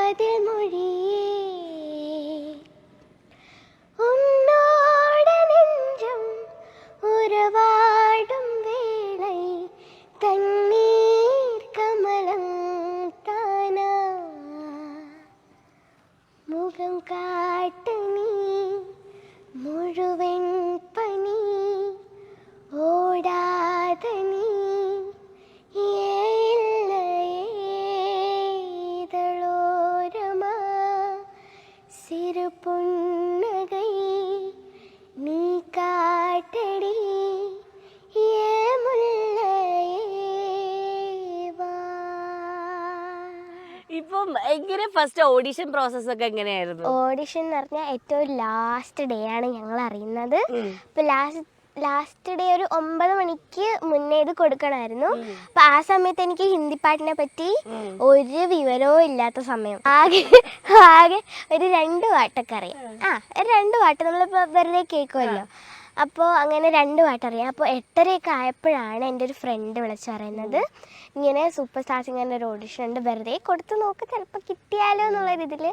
കാതിൽ മൊഴിയേ ഉന്നോട് നെഞ്ചം ഉറവാടും വേളை തണ്ണീർ കമലം താനാ മുഖം കാട്ട് നീ മുഴുവൻ പനി ഓടാതെ നീ ഏതളോരമാ സിறு പുന്നകை നീ കാട്ടടി ഇപ്പം എങ്ങനെ ഫസ്റ്റ് ഓഡിഷൻ പ്രോസസ് ഒക്കെ എങ്ങനെയായിരുന്നു? ഓഡിഷൻ എന്ന് പറഞ്ഞാൽ ഏറ്റവും ലാസ്റ്റ് ഡേ ആണ് ഞങ്ങൾ അറിയുന്നത്. ഇപ്പൊ ലാസ്റ്റ് ഡേ ഒരു 9 മണിക്ക് മുന്നേ ഇത് കൊടുക്കണമായിരുന്നു. അപ്പൊ ആ സമയത്ത് എനിക്ക് ഹിന്ദി പാട്ടിനെ പറ്റി ഒരു വിവരവും ഇല്ലാത്ത സമയം. ആകെ ഒരു 2 പാട്ടൊക്കെ അറിയാം. ഒരു 2 പാട്ട് നമ്മളിപ്പോ വെറുതെ കേൾക്കുമല്ലോ. അപ്പോൾ അങ്ങനെ 2 പാട്ടറിയാം. അപ്പോൾ 8:30 ആയപ്പോഴാണ് എൻ്റെ ഒരു ഫ്രണ്ട് വിളിച്ച് പറയുന്നത്, ഇങ്ങനെ സൂപ്പർ സ്റ്റാർ സിംഗറിൻ്റെ ഒരു ഓഡിഷൻ ഉണ്ട്, വെറുതെ കൊടുത്ത് നോക്ക് ചിലപ്പോൾ കിട്ടിയാലോ എന്നുള്ളൊരിതിൽ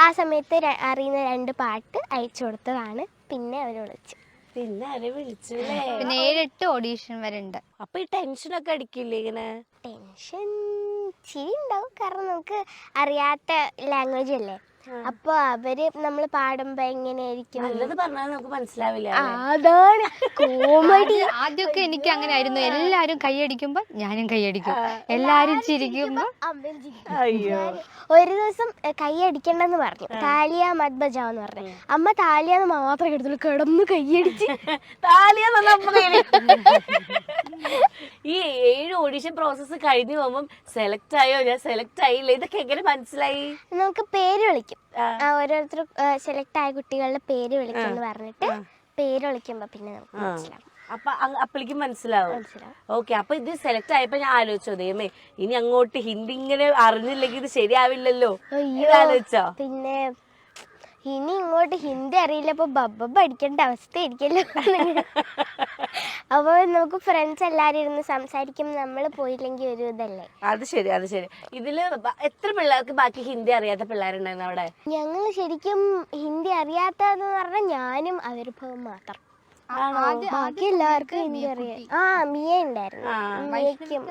ആ സമയത്ത് അറിയുന്ന 2 പാട്ട് അയച്ചു കൊടുത്തതാണ്. പിന്നെ അവർ വിളിച്ചു. പിന്നെ ആരെ വിളിച്ചു? പിന്നെ 7-8 ഓഡീഷൻ വരെ ഉണ്ട്. അപ്പൊ ഈ ടെൻഷനൊക്കെ അടിക്കില്ലേ? ഇങ്ങനെ ടെൻഷൻ ചിരി ഉണ്ടാവും, കാരണം നമുക്ക് അറിയാത്ത ലാംഗ്വേജ് അല്ലേ. അപ്പൊ അവര് നമ്മൾ പാടുമ്പോ എങ്ങനെയായിരിക്കും നല്ലത് പറഞ്ഞാൽ നമുക്ക് മനസ്സിലാവില്ല. അതാണ് കോമഡി. ആദ്യമൊക്കെ എനിക്ക് അങ്ങനെ ആയിരുന്നു. എല്ലാരും കൈയടിക്കുമ്പോ ഞാനും കൈയടിക്കും, എല്ലാരും ചിരിക്കുമ്പോ അയ്യോ. ഒരു ദിവസം കൈയടിക്കണ്ടെന്ന് പറഞ്ഞു, താലിയ മത് ബജാവെന്ന് പറഞ്ഞു. അമ്മ താലിയാന്ന് മാത്രമേ എടുത്തുള്ളൂ, കിടന്ന് കൈയടിച്ച്. ഈ 7 ഓഡിഷൻ പ്രോസസ്സ് കഴിഞ്ഞു പോകുമ്പം സെലക്ട് ആയോ, ഞാൻ സെലക്ട് ആയില്ല, ഇതൊക്കെ എങ്ങനെ മനസ്സിലായി? നമുക്ക് പേര് വിളിക്കും, ഓരോരുത്തർ സെലക്ട് ആയ കുട്ടികളുടെ പേര് വിളിക്കുമെന്ന് പറഞ്ഞിട്ട് പേര് വിളിക്കുമ്പോ പിന്നെ നമുക്ക് മനസ്സിലാവും. അപ്പൊ അപ്പളിക്കും മനസ്സിലാവും. ഓക്കെ. അപ്പൊ ഇത് സെലക്ട് ആയപ്പോ ഞാൻ ആലോചിച്ചോ, ദൈവമേ ഇനി അങ്ങോട്ട് ഹിന്ദി ഇങ്ങനെ അറിഞ്ഞില്ലെങ്കിൽ ഇത് ശരിയാവില്ലല്ലോ ആലോചിച്ചോ? പിന്നെ ഇനി ഇങ്ങോട്ട് ഹിന്ദി അറിയില്ല, അപ്പൊ ബബ്ബ പഠിക്കേണ്ട അവസ്ഥയായിരിക്കല്ലോ. അപ്പൊ നമുക്ക് ഫ്രണ്ട്സ് എല്ലാരും ഇരുന്ന് സംസാരിക്കും, നമ്മൾ പോയില്ലെങ്കിൽ ഒരു ഇതല്ലേ. അത് ശരി, അത് ശരി. ഇതില് എത്ര പിള്ളേർക്ക് ബാക്കി ഹിന്ദി അറിയാത്ത പിള്ളേരുണ്ടായിരുന്നു അവിടെ? ഞങ്ങൾ ശരിക്കും ഹിന്ദി അറിയാത്തതെന്ന് പറഞ്ഞാൽ ഞാനും അവരിഭവം മാത്രം. ബാക്കി എല്ലാവർക്കും ഹിന്ദി അറിയാം. മിയ ഉണ്ടായിരുന്നു. മിയയ്ക്കും